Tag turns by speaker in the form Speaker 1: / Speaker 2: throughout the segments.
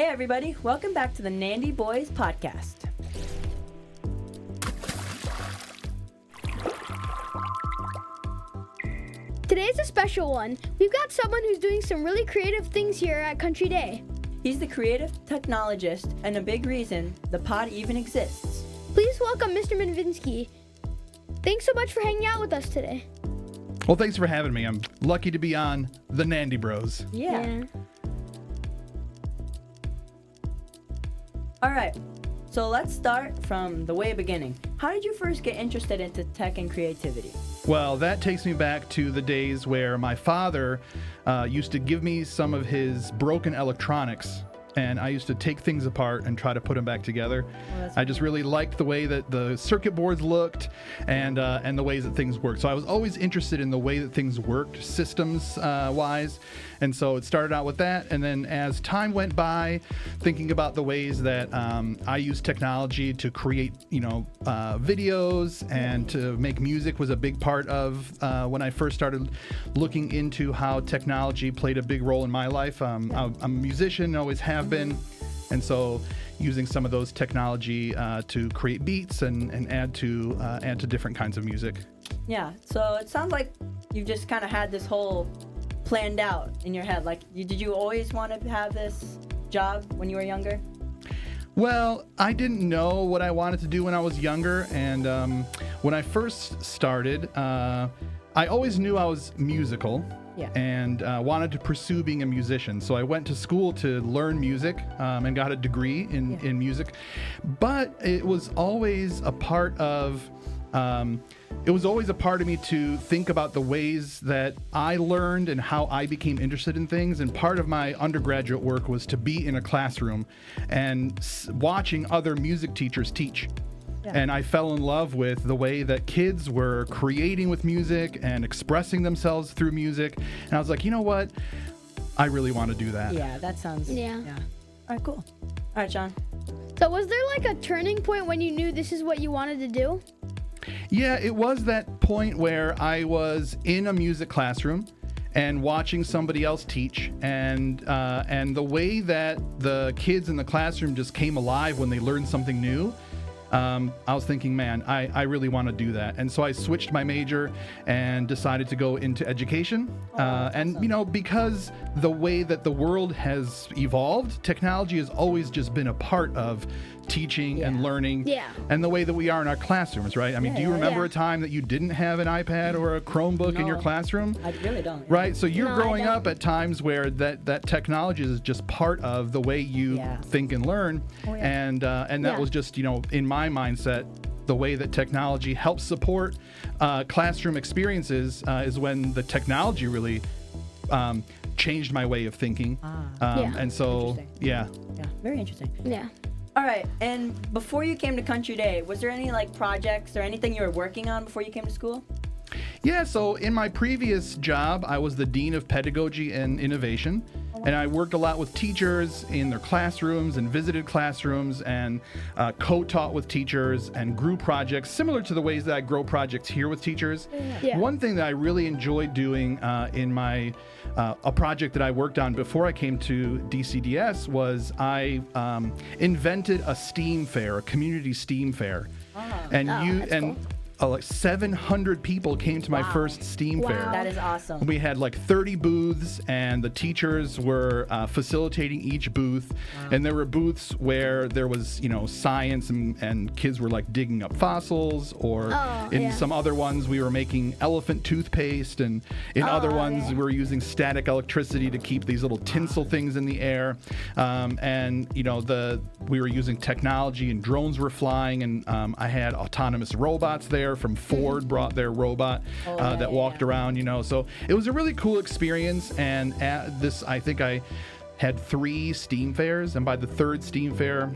Speaker 1: Hey everybody, welcome back to the Nandi Boys podcast.
Speaker 2: Today's a special one. We've got someone who's doing some really creative things here at Country Day.
Speaker 1: He's the creative technologist and a big reason the pod even exists.
Speaker 2: Please welcome Mr. Medvinsky. Thanks so much for hanging out with us today.
Speaker 3: Well, thanks for having me. I'm lucky to be on the Nandi Bros.
Speaker 1: Yeah. All right, so let's start from the way beginning. How did you first get interested into tech and creativity?
Speaker 3: Well, that takes me back to the days where my father used to give me some of his broken electronics, and I used to take things apart and try to put them back together. I just really liked the way that the circuit boards looked and the ways that things worked. So I was always interested in the way that things worked, systems wise. And so it started out with that. And then as time went by, thinking about the ways that I use technology to create, videos and to make music was a big part of when I first started looking into how technology played a big role in my life. I'm a musician, always have been. And so using some of those technology to create beats and add to different kinds of music.
Speaker 1: Yeah, so it sounds like you've just kind of had this whole planned out in your head. Like, did you always want to have this job when you were younger?
Speaker 3: Well, I didn't know what I wanted to do when I was younger. And when I first started, I always knew I was musical.
Speaker 1: Yeah.
Speaker 3: And wanted to pursue being a musician. So I went to school to learn music and got a degree in music. But it was always a part of me to think about the ways that I learned and how I became interested in things. And part of my undergraduate work was to be in a classroom and watching other music teachers teach. Yeah. And I fell in love with the way that kids were creating with music and expressing themselves through music. And I was like, you know what? I really want to do that.
Speaker 1: Yeah, that sounds... Yeah. All right, cool. All right, John.
Speaker 2: So was there like a turning point when you knew this is what you wanted to do?
Speaker 3: Yeah, it was that point where I was in a music classroom and watching somebody else teach, and the way that the kids in the classroom just came alive when they learned something new. I was thinking, man, I really want to do that. And so I switched my major and decided to go into education. And, because the way that the world has evolved, technology has always just been a part of teaching and learning and the way that we are in our classrooms, right? I mean, do you remember a time that you didn't have an iPad or a Chromebook in your classroom?
Speaker 1: I really don't.
Speaker 3: Right? So you're growing up at times where that technology is just part of the way you think and learn. And that was just, in my mindset, the way that technology helps support classroom experiences is when the technology really changed my way of thinking. And so,
Speaker 1: Yeah, very interesting.
Speaker 2: Yeah.
Speaker 1: All right, and before you came to Country Day, was there any projects or anything you were working on before you came to school?
Speaker 3: Yeah, so in my previous job, I was the Dean of Pedagogy and Innovation, and I worked a lot with teachers in their classrooms and visited classrooms and co-taught with teachers and grew projects, similar to the ways that I grow projects here with teachers. Yeah. One thing that I really enjoyed doing in my a project that I worked on before I came to DCDS was I invented a STEAM fair, a community STEAM fair. Cool. Like 700 people came to my first STEAM fair.
Speaker 1: That is awesome.
Speaker 3: We had like 30 booths, and the teachers were facilitating each booth. And there were booths where there was, science and kids were like digging up fossils, or some other ones we were making elephant toothpaste, and in other ones we were using static electricity to keep these little tinsel things in the air. We were using technology, and drones were flying, and I had autonomous robots there. From Ford brought their robot that walked around, So it was a really cool experience. And I think I had 3 STEAM fairs. And by the 3rd STEAM fair,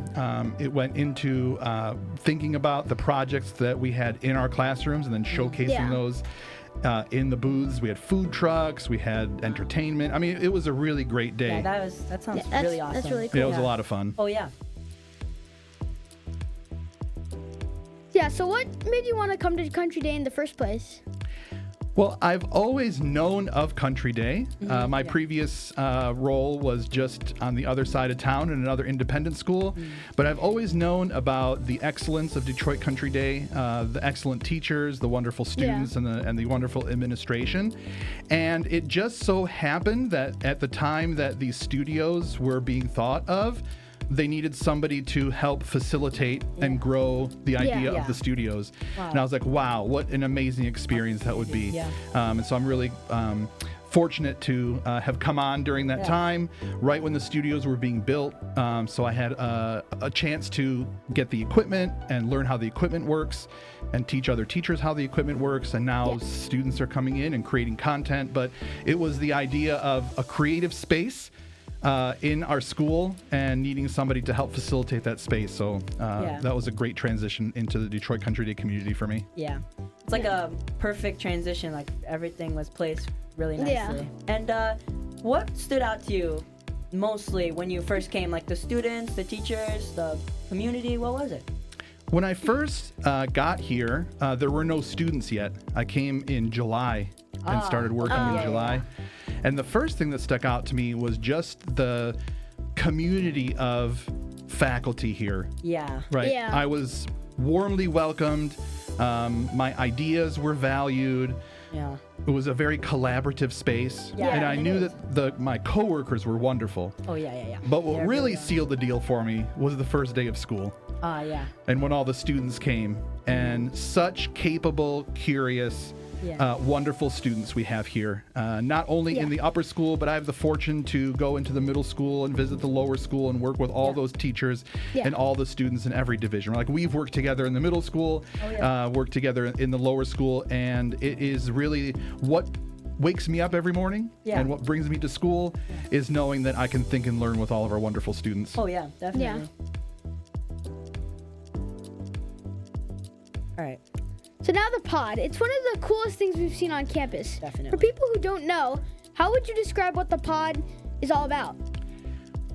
Speaker 3: it went into thinking about the projects that we had in our classrooms and then showcasing those in the booths. We had food trucks, we had entertainment. I mean, it was a really great day.
Speaker 1: Yeah, that sounds really awesome.
Speaker 2: That's really cool.
Speaker 3: It was a lot of fun.
Speaker 1: Oh, yeah.
Speaker 2: Yeah, so what made you want to come to Country Day in the first place?
Speaker 3: Well, I've always known of Country Day. My previous role was just on the other side of town in another independent school, but I've always known about the excellence of Detroit Country Day, the excellent teachers, the wonderful students, and the wonderful administration. And it just so happened that at the time that these studios were being thought of, they needed somebody to help facilitate and grow the idea of the studios.
Speaker 1: Wow.
Speaker 3: And I was like, wow, what an amazing experience that would be. And so I'm really fortunate to have come on during that time, right when the studios were being built. So I had a chance to get the equipment and learn how the equipment works and teach other teachers how the equipment works. And now students are coming in and creating content. But it was the idea of a creative space in our school and needing somebody to help facilitate that space. So that was a great transition into the Detroit Country Day community for me.
Speaker 1: Yeah. It's like a perfect transition. Like everything was placed really nicely. And what stood out to you mostly when you first came? Like the students, the teachers, the community? What was it?
Speaker 3: When I first got here, there were no students yet. I came in July and started working in July. And the first thing that stuck out to me was just the community of faculty here.
Speaker 1: Yeah.
Speaker 3: Right.
Speaker 2: Yeah.
Speaker 3: I was warmly welcomed. My ideas were valued.
Speaker 1: Yeah.
Speaker 3: It was a very collaborative space.
Speaker 1: Yeah,
Speaker 3: and I
Speaker 1: it
Speaker 3: knew
Speaker 1: is.
Speaker 3: that my coworkers were wonderful.
Speaker 1: Oh, yeah.
Speaker 3: But what
Speaker 1: They're
Speaker 3: really
Speaker 1: really
Speaker 3: sealed the deal for me was the first day of school.
Speaker 1: yeah.
Speaker 3: And when all the students came, and such capable, curious, wonderful students we have here. Not only in the upper school, but I have the fortune to go into the middle school and visit the lower school and work with all those teachers and all the students in every division. Like we've worked together in the middle school, worked together in the lower school, and it is really what wakes me up every morning and what brings me to school is knowing that I can think and learn with all of our wonderful students.
Speaker 1: Oh, yeah, definitely.
Speaker 2: Yeah.
Speaker 1: All right.
Speaker 2: So now the pod. It's one of the coolest things we've seen on campus.
Speaker 1: Definitely.
Speaker 2: For people who don't know, how would you describe what the pod is all about?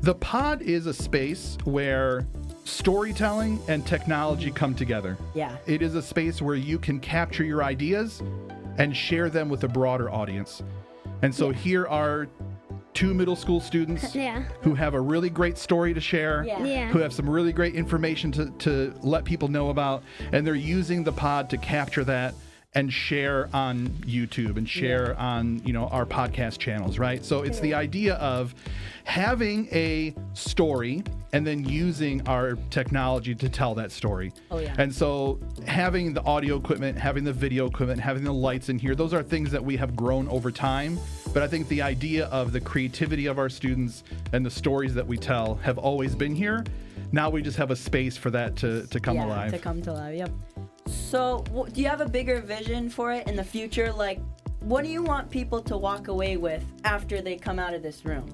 Speaker 3: The pod is a space where storytelling and technology come together.
Speaker 1: Yeah.
Speaker 3: It is a space where you can capture your ideas and share them with a broader audience. And so here are two middle school students who have a really great story to share, who have some really great information to let people know about, and they're using the pod to capture that and share on YouTube and share on, our podcast channels, right? So it's the idea of having a story and then using our technology to tell that story.
Speaker 1: Oh, yeah.
Speaker 3: And so having the audio equipment, having the video equipment, having the lights in here, those are things that we have grown over time. But I think the idea of the creativity of our students and the stories that we tell have always been here. Now we just have a space for that to come alive.
Speaker 1: To come to life, yep. So, do you have a bigger vision for it in the future? Like, what do you want people to walk away with after they come out of this room?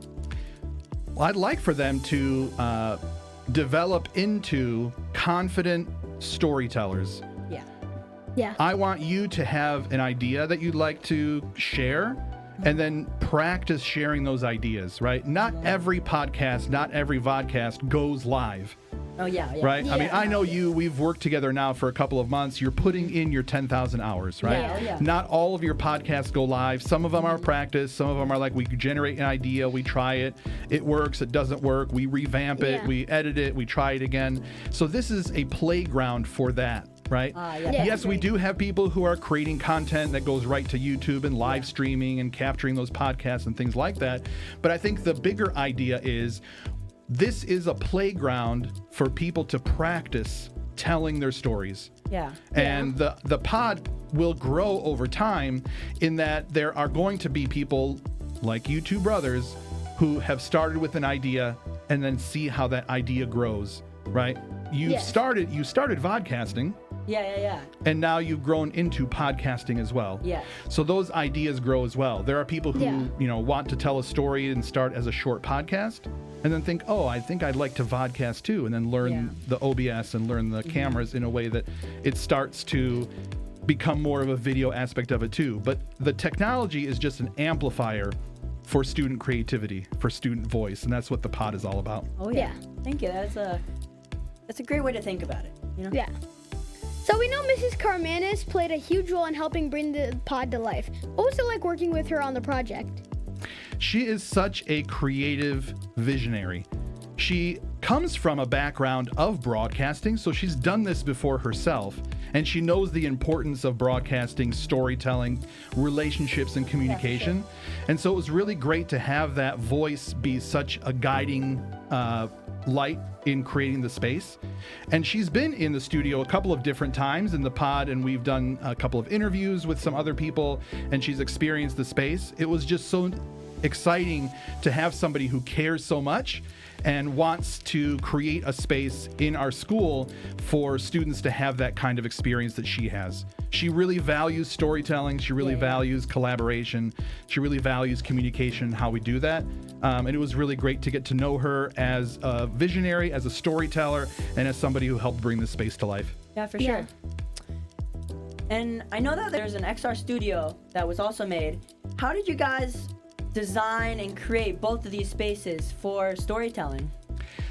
Speaker 3: Well, I'd like for them to develop into confident storytellers.
Speaker 2: Yeah.
Speaker 3: I want you to have an idea that you'd like to share and then practice sharing those ideas, right? Not every podcast, not every vodcast goes live.
Speaker 1: Oh, yeah.
Speaker 3: Right? I mean, I know we've worked together now for a couple of months. You're putting in your 10,000 hours, right?
Speaker 1: Yeah.
Speaker 3: Not all of your podcasts go live. Some of them are practice. Some of them are like, we generate an idea, we try it, it works, it doesn't work, we revamp it, we edit it, we try it again. So this is a playground for that. Right? Yes, we do have people who are creating content that goes right to YouTube and live streaming and capturing those podcasts and things like that. But I think the bigger idea is this is a playground for people to practice telling their stories. And the pod will grow over time in that there are going to be people like you two brothers who have started with an idea and then see how that idea grows, right? You started vodcasting.
Speaker 1: Yeah.
Speaker 3: And now you've grown into podcasting as well. So those ideas grow as well. There are people who, want to tell a story and start as a short podcast and then think, oh, I think I'd like to vodcast too, and then learn the OBS and learn the cameras in a way that it starts to become more of a video aspect of it too. But the technology is just an amplifier for student creativity, for student voice, and that's what the pod is all about.
Speaker 1: Oh, yeah. Thank you. That's a great way to think about it,
Speaker 2: Yeah. So we know Mrs. Carmanis played a huge role in helping bring the pod to life. What was it like working with her on the project?
Speaker 3: She is such a creative visionary. She comes from a background of broadcasting, so she's done this before herself, and she knows the importance of broadcasting, storytelling, relationships, and communication. And so it was really great to have that voice be such a guiding light in creating the space. And she's been in the studio a couple of different times in the pod, and we've done a couple of interviews with some other people, and she's experienced the space. It was just so exciting to have somebody who cares so much and wants to create a space in our school for students to have that kind of experience that she has. She really values storytelling. She really values collaboration. She really values communication, how we do that. And it was really great to get to know her as a visionary, as a storyteller, and as somebody who helped bring this space to life.
Speaker 1: Yeah, for sure. And I know that there's an XR studio that was also made. How did you guys design and create both of these spaces for storytelling?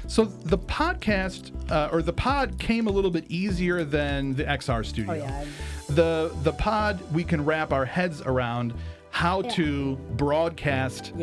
Speaker 3: So the podcast, or the pod, came a little bit easier than the XR studio.
Speaker 1: Oh, yeah.
Speaker 3: The pod, we can wrap our heads around how to broadcast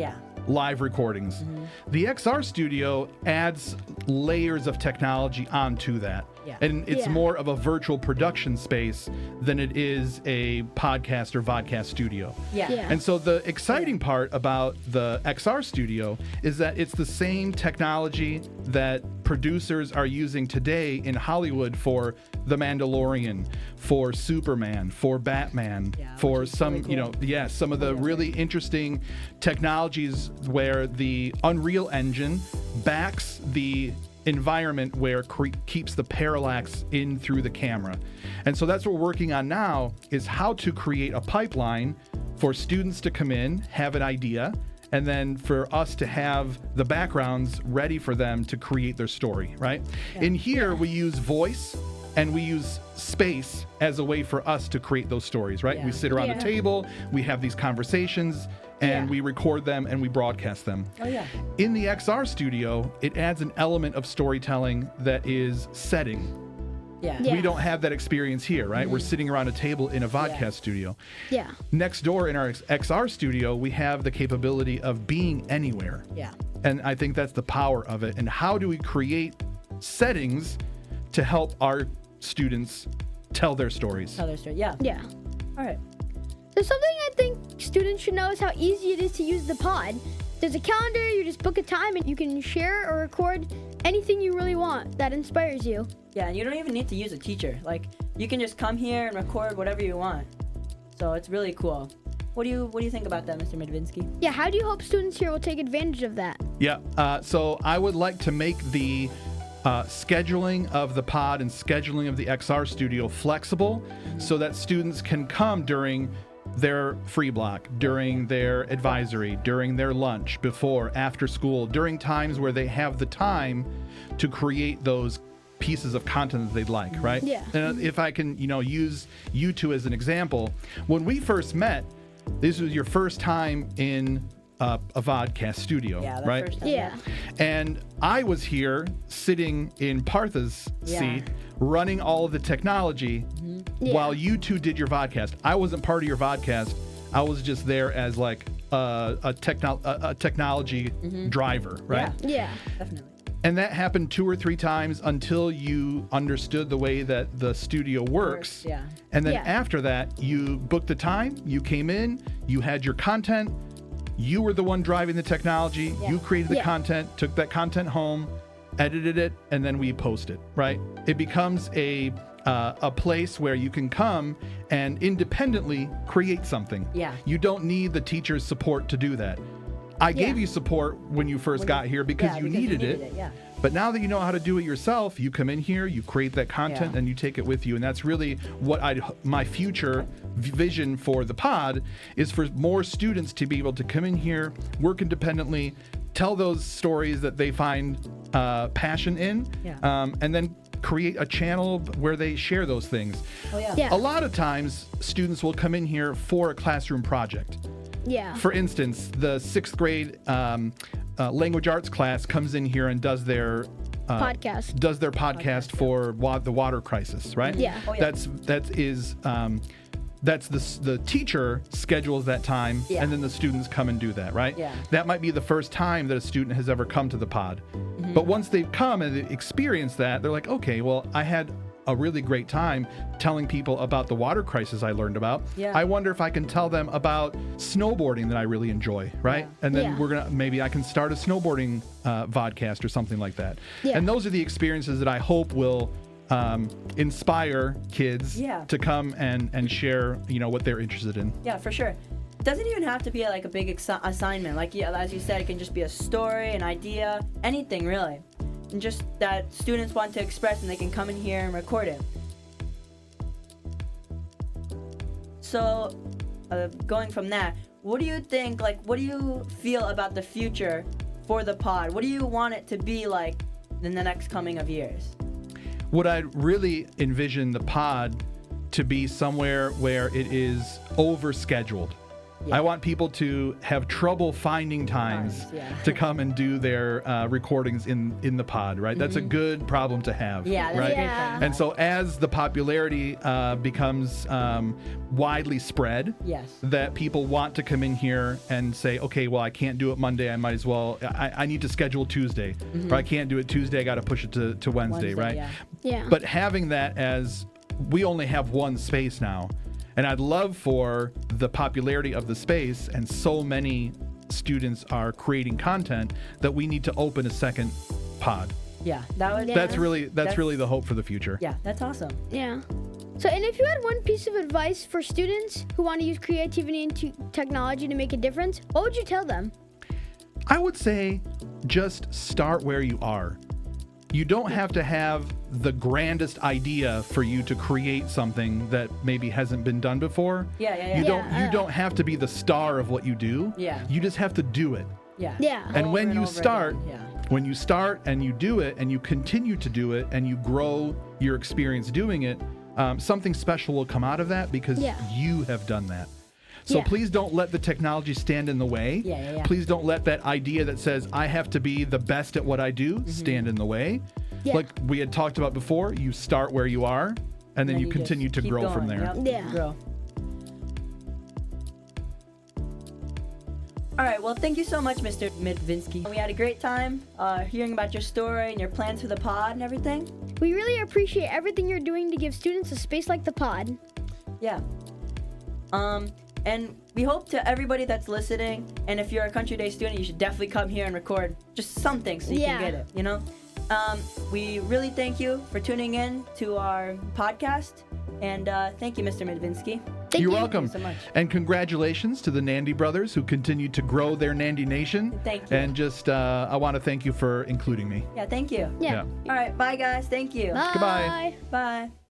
Speaker 3: live recordings.
Speaker 1: Mm-hmm.
Speaker 3: The XR studio adds layers of technology onto that.
Speaker 1: Yeah.
Speaker 3: And it's more of a virtual production space than it is a podcast or vodcast studio.
Speaker 1: Yeah.
Speaker 3: And so the exciting part about the XR studio is that it's the same technology that producers are using today in Hollywood for The Mandalorian, for Superman, for Batman, for some,
Speaker 1: really cool.
Speaker 3: Some of the really interesting technologies where the Unreal Engine backs the environment where keeps the parallax in through the camera. And so that's what we're working on now, is how to create a pipeline for students to come in, have an idea, and then for us to have the backgrounds ready for them to create their story, right? In here, we use voice and we use space as a way for us to create those stories, right? We sit around a table, we have these conversations, and we record them and we broadcast them.
Speaker 1: Oh, yeah.
Speaker 3: In the XR studio, it adds an element of storytelling that is setting.
Speaker 1: Yeah.
Speaker 3: We don't have that experience here, right? We're sitting around a table in a vodcast studio.
Speaker 2: Yeah.
Speaker 3: Next door in our XR studio, we have the capability of being anywhere.
Speaker 1: Yeah.
Speaker 3: And I think that's the power of it. And how do we create settings to help our students tell their stories?
Speaker 1: Tell their story. Yeah.
Speaker 2: Yeah.
Speaker 1: All right.
Speaker 2: So something I think students should know is how easy it is to use the pod. There's a calendar, you just book a time and you can share or record anything you really want that inspires you.
Speaker 1: Yeah, and you don't even need to use a teacher. Like, you can just come here and record whatever you want. So it's really cool. What do you think about that, Mr. Medvinsky?
Speaker 2: Yeah, how do you hope students here will take advantage of that?
Speaker 3: Yeah, so I would like to make the scheduling of the pod and scheduling of the XR studio flexible so that students can come during their free block, during their advisory, during their lunch, before, after school, during times where they have the time to create those pieces of content that they'd like, right?
Speaker 2: Yeah.
Speaker 3: And if I can, use you two as an example, when we first met, this was your first time in a vodcast studio, right?
Speaker 1: First time,
Speaker 2: Yeah.
Speaker 3: And I was here sitting in Partha's seat, running all of the technology while you two did your vodcast. I wasn't part of your vodcast. I was just there as like a technology driver, right?
Speaker 2: Yeah.
Speaker 1: Definitely.
Speaker 3: And that happened 2 or 3 times until you understood the way that the studio works.
Speaker 1: Yeah.
Speaker 3: And then
Speaker 2: Yeah.
Speaker 3: after that, you booked the time, you came in, you had your content, you were the one driving the technology, you created the content, took that content home, edited it, and then we post it, right? It becomes a place where you can come and independently create something.
Speaker 1: Yeah.
Speaker 3: You don't need the teacher's support to do that. I gave you support when you first got here because you needed it.
Speaker 1: Yeah.
Speaker 3: But now that you know how to do it yourself, you come in here, you create that content, and you take it with you. And that's really what my future vision for the pod is, for more students to be able to come in here, work independently, tell those stories that they find passion in, and then create a channel where they share those things.
Speaker 1: Oh, yeah.
Speaker 2: Yeah.
Speaker 3: A lot of times, students will come in here for a classroom project.
Speaker 2: Yeah.
Speaker 3: For instance, the 6th grade language arts class comes in here and does their
Speaker 2: podcast.
Speaker 3: does their podcast for the water crisis, right?
Speaker 2: Yeah.
Speaker 1: Oh, yeah.
Speaker 3: That's the teacher schedules that time,
Speaker 1: Yeah.
Speaker 3: and then the students come and do that, right?
Speaker 1: Yeah.
Speaker 3: That might be the first time that a student has ever come to the pod. But once they've come and they experience that, they're like, okay, well, I had a really great time telling people about the water crisis I learned about.
Speaker 1: Yeah.
Speaker 3: I wonder if I can tell them about snowboarding that I really enjoy, right?
Speaker 2: Yeah.
Speaker 3: And then
Speaker 2: Yeah.
Speaker 3: maybe I can start a snowboarding vodcast or something like that.
Speaker 2: Yeah.
Speaker 3: And those are the experiences that I hope will inspire kids
Speaker 1: Yeah.
Speaker 3: to come and share, what they're interested in.
Speaker 1: Yeah, for sure. It doesn't even have to be like a big assignment. Like, yeah, as you said, it can just be a story, an idea, anything really. And just that students want to express and they can come in here and record it. So, going from that, what do you think, what do you feel about the future for the pod? What do you want it to be like in the next coming of years?
Speaker 3: Would I really envision the pod to be somewhere where it is overscheduled?
Speaker 1: Yeah.
Speaker 3: I want people to have trouble finding times to come and do their recordings in the pod, right? That's a good problem to have,
Speaker 1: Yeah, that's
Speaker 3: right?
Speaker 1: a great
Speaker 2: Yeah.
Speaker 1: problem.
Speaker 3: And so as the popularity becomes widely spread,
Speaker 1: Yes.
Speaker 3: that people want to come in here and say, okay, well, I can't do it Monday. I might as well, I need to schedule Tuesday. Or I can't do it Tuesday. I got to push it to Wednesday, right?
Speaker 1: Yeah.
Speaker 2: Yeah.
Speaker 3: But having that as, we only have one space now. And I'd love for the popularity of the space, and so many students are creating content, that we need to open a second pod.
Speaker 1: Yeah, that would.
Speaker 2: Yeah.
Speaker 3: That's really the hope for the future.
Speaker 1: Yeah, that's awesome.
Speaker 2: Yeah. So, and if you had one piece of advice for students who want to use creativity and technology to make a difference, what would you tell them?
Speaker 3: I would say just start where you are. You don't have to have the grandest idea for you to create something that maybe hasn't been done before.
Speaker 1: Yeah.
Speaker 3: You don't have to be the star of what you do.
Speaker 1: Yeah.
Speaker 3: You just have to do it.
Speaker 1: Yeah.
Speaker 2: Yeah.
Speaker 3: And when
Speaker 1: Over
Speaker 3: you
Speaker 1: over
Speaker 3: start,
Speaker 1: again, yeah.
Speaker 3: when you start and you do it and you continue to do it and you grow your experience doing it, something special will come out of that because
Speaker 2: Yeah.
Speaker 3: you have done that. So
Speaker 2: Yeah.
Speaker 3: please don't let the technology stand in the way.
Speaker 1: Yeah.
Speaker 3: Please don't let that idea that says I have to be the best at what I do stand in the way.
Speaker 2: Yeah.
Speaker 3: Like we had talked about before, you start where you are and then you
Speaker 1: just
Speaker 3: continue to
Speaker 1: keep
Speaker 3: grow from
Speaker 1: going.
Speaker 3: there.
Speaker 1: Yep,
Speaker 2: Yeah.
Speaker 1: Grow. All right, well, thank you so much, Mr. Medvinsky. We had a great time hearing about your story and your plans for the pod and everything.
Speaker 2: We really appreciate everything you're doing to give students a space like the pod.
Speaker 1: Yeah. And we hope to everybody that's listening, and if you're a Country Day student, you should definitely come here and record just something so you
Speaker 2: Yeah.
Speaker 1: can get it, you know? We really thank you for tuning in to our podcast, and thank you, Mr. Medvinsky.
Speaker 2: Thank
Speaker 3: You're
Speaker 2: you.
Speaker 3: welcome.
Speaker 1: Thank you so much.
Speaker 3: And congratulations to the Nandi Brothers who continue to grow their Nandi Nation.
Speaker 1: Thank you.
Speaker 3: And just, I want to thank you for including me.
Speaker 1: Yeah, thank you.
Speaker 2: Yeah.
Speaker 1: All right, bye, guys. Thank you.
Speaker 2: Bye.
Speaker 3: Goodbye.
Speaker 1: Bye.